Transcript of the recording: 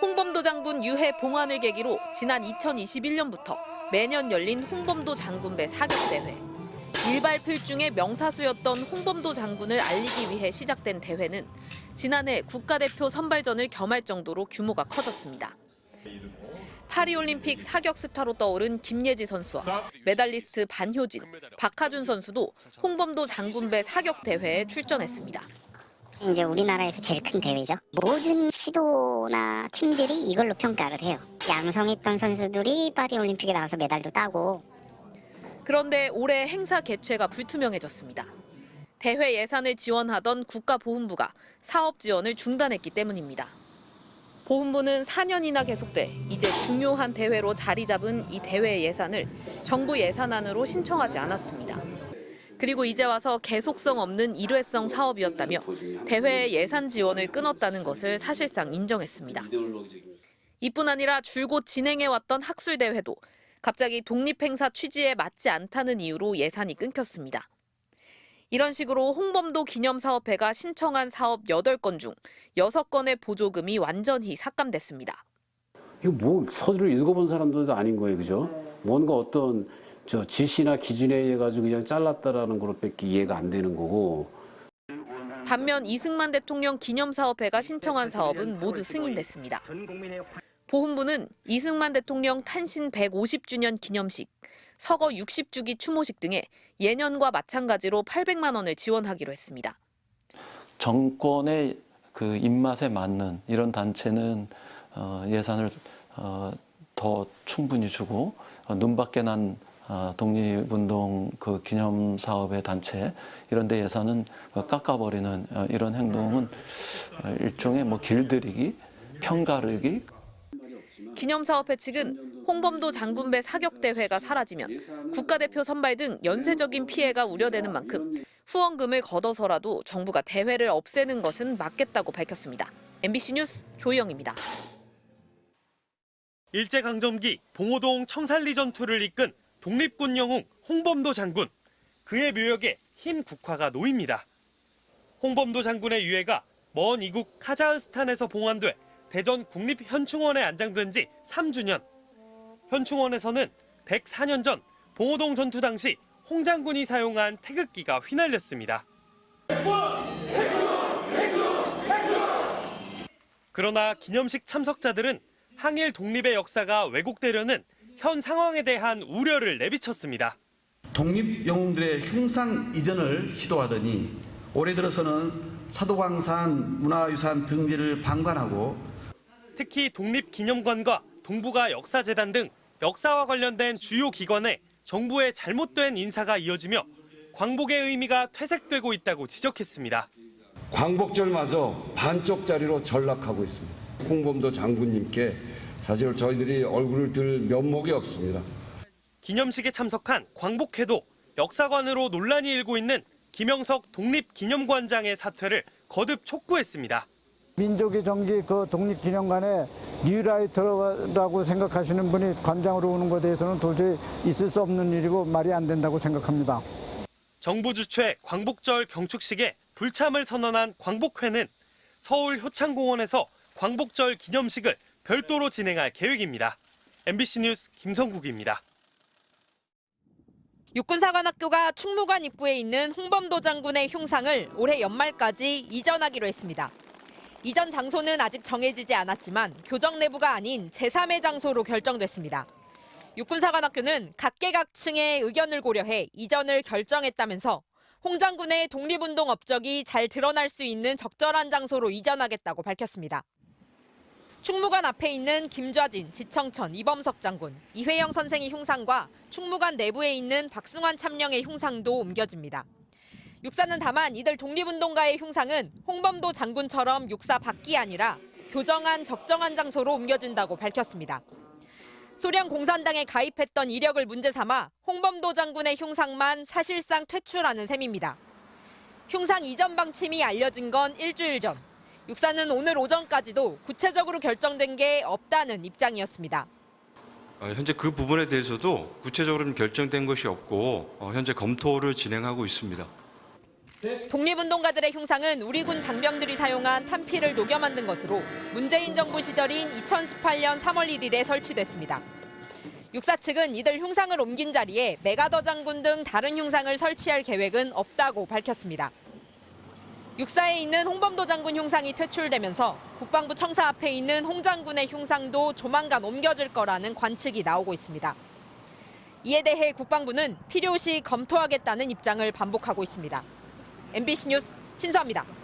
홍범도 장군 유해 봉환을 계기로 지난 2021년부터 매년 열린 홍범도 장군배 사격대회. 일발필중의 명사수였던 홍범도 장군을 알리기 위해 시작된 대회는 지난해 국가대표 선발전을 겸할 정도로 규모가 커졌습니다. 파리올림픽 사격 스타로 떠오른 김예지 선수와 메달리스트 반효진, 박하준 선수도 홍범도 장군배 사격대회에 출전했습니다. 이제 우리나라에서 제일 큰 대회죠. 모든 시도나 팀들이 이걸로 평가를 해요. 양성했던 선수들이 파리올림픽에 나가서 메달도 따고. 그런데 올해 행사 개최가 불투명해졌습니다. 대회 예산을 지원하던 국가보훈부가 사업 지원을 중단했기 때문입니다. 보훈부는 4년이나 계속돼 이제 중요한 대회로 자리 잡은 이 대회 예산을 정부 예산안으로 신청하지 않았습니다. 그리고 이제 와서 계속성 없는 일회성 사업이었다며 대회 예산 지원을 끊었다는 것을 사실상 인정했습니다. 이뿐 아니라 줄곧 진행해왔던 학술대회도 갑자기 독립행사 취지에 맞지 않다는 이유로 예산이 끊겼습니다. 이런 식으로 홍범도 기념사업회가 신청한 사업 8건 중 6건의 보조금이 완전히 삭감됐습니다. 이거 뭐 서류를 읽어본 사람들도 아닌 거예요, 그죠? 뭔가 어떤 지시나 기준에 의해 가지고 그냥 잘랐다라는 것밖에 이해가 안 되는 거고. 반면 이승만 대통령 기념사업회가 신청한 사업은 모두 승인됐습니다. 보훈부는 이승만 대통령 탄신 150주년 기념식, 서거 60주기 추모식 등에 예년과 마찬가지로 800만 원을 지원하기로 했습니다. 정권의 그 입맛에 맞는 이런 단체는 예산을 더 충분히 주고 눈밖에 난 독립운동 그 기념 사업의 단체 이런 데 예산은 깎아버리는 이런 행동은 일종의 뭐 길들이기, 편가르기. 기념사업회 측은 홍범도 장군배 사격대회가 사라지면 국가대표 선발 등 연쇄적인 피해가 우려되는 만큼 후원금을 걷어서라도 정부가 대회를 없애는 것은 막겠다고 밝혔습니다. MBC 뉴스 조희영입니다. 일제강점기 봉오동 청산리 전투를 이끈 독립군 영웅 홍범도 장군. 그의 묘역에 흰 국화가 놓입니다. 홍범도 장군의 유해가 먼 이국 카자흐스탄에서 봉환돼 대전 국립현충원에 안장된 지 3주년. 현충원에서는 104년 전 봉오동 전투 당시 홍 장군이 사용한 태극기가 휘날렸습니다. 그러나 기념식 참석자들은 항일 독립의 역사가 왜곡되려는 현 상황에 대한 우려를 내비쳤습니다. 독립 영웅들의 흉상 이전을 시도하더니 올해 들어서는 사도광산 문화유산 등재를 방관하고 특히 독립기념관과 동북아 역사재단 등 역사와 관련된 주요 기관에 정부의 잘못된 인사가 이어지며 광복의 의미가 퇴색되고 있다고 지적했습니다. 광복절마저 반쪽짜리로 전락하고 있습니다. 홍범도 장군님께 사실 저희들이 얼굴을 들 면목이 없습니다. 기념식에 참석한 광복회도 역사관으로 논란이 일고 있는 김영석 독립기념관장의 사퇴를 거듭 촉구했습니다. 민족의 정기 그 독립기념관에 뉴라이터라고 생각하시는 분이 관장으로 오는 것에 대해서는 도저히 있을 수 없는 일이고 말이 안 된다고 생각합니다. 정부 주최 광복절 경축식에 불참을 선언한 광복회는 서울 효창공원에서 광복절 기념식을 별도로 진행할 계획입니다. MBC 뉴스 김성국입니다. 육군사관학교가 충무관 입구에 있는 홍범도 장군의 흉상을 올해 연말까지 이전하기로 했습니다. 이전 장소는 아직 정해지지 않았지만 교정 내부가 아닌 제3의 장소로 결정됐습니다. 육군사관학교는 각계각층의 의견을 고려해 이전을 결정했다면서 홍 장군의 독립운동 업적이 잘 드러날 수 있는 적절한 장소로 이전하겠다고 밝혔습니다. 충무관 앞에 있는 김좌진, 지청천, 이범석 장군, 이회영 선생의 흉상과 충무관 내부에 있는 박승환 참령의 흉상도 옮겨집니다. 육사는 다만 이들 독립운동가의 흉상은 홍범도 장군처럼 육사 밖이 아니라 교정한 적정한 장소로 옮겨진다고 밝혔습니다. 소련 공산당에 가입했던 이력을 문제 삼아 홍범도 장군의 흉상만 사실상 퇴출하는 셈입니다. 흉상 이전 방침이 알려진 건 일주일 전. 육사는 오늘 오전까지도 구체적으로 결정된 게 없다는 입장이었습니다. 현재 그 부분에 대해서도 구체적으로는 결정된 것이 없고 현재 검토를 진행하고 있습니다. 독립운동가들의 흉상은 우리 군 장병들이 사용한 탄피를 녹여 만든 것으로 문재인 정부 시절인 2018년 3월 1일에 설치됐습니다. 육사 측은 이들 흉상을 옮긴 자리에 메가더 장군 등 다른 흉상을 설치할 계획은 없다고 밝혔습니다. 육사에 있는 홍범도 장군 흉상이 퇴출되면서 국방부 청사 앞에 있는 홍 장군의 흉상도 조만간 옮겨질 거라는 관측이 나오고 있습니다. 이에 대해 국방부는 필요시 검토하겠다는 입장을 반복하고 있습니다. MBC 뉴스 신수아입니다.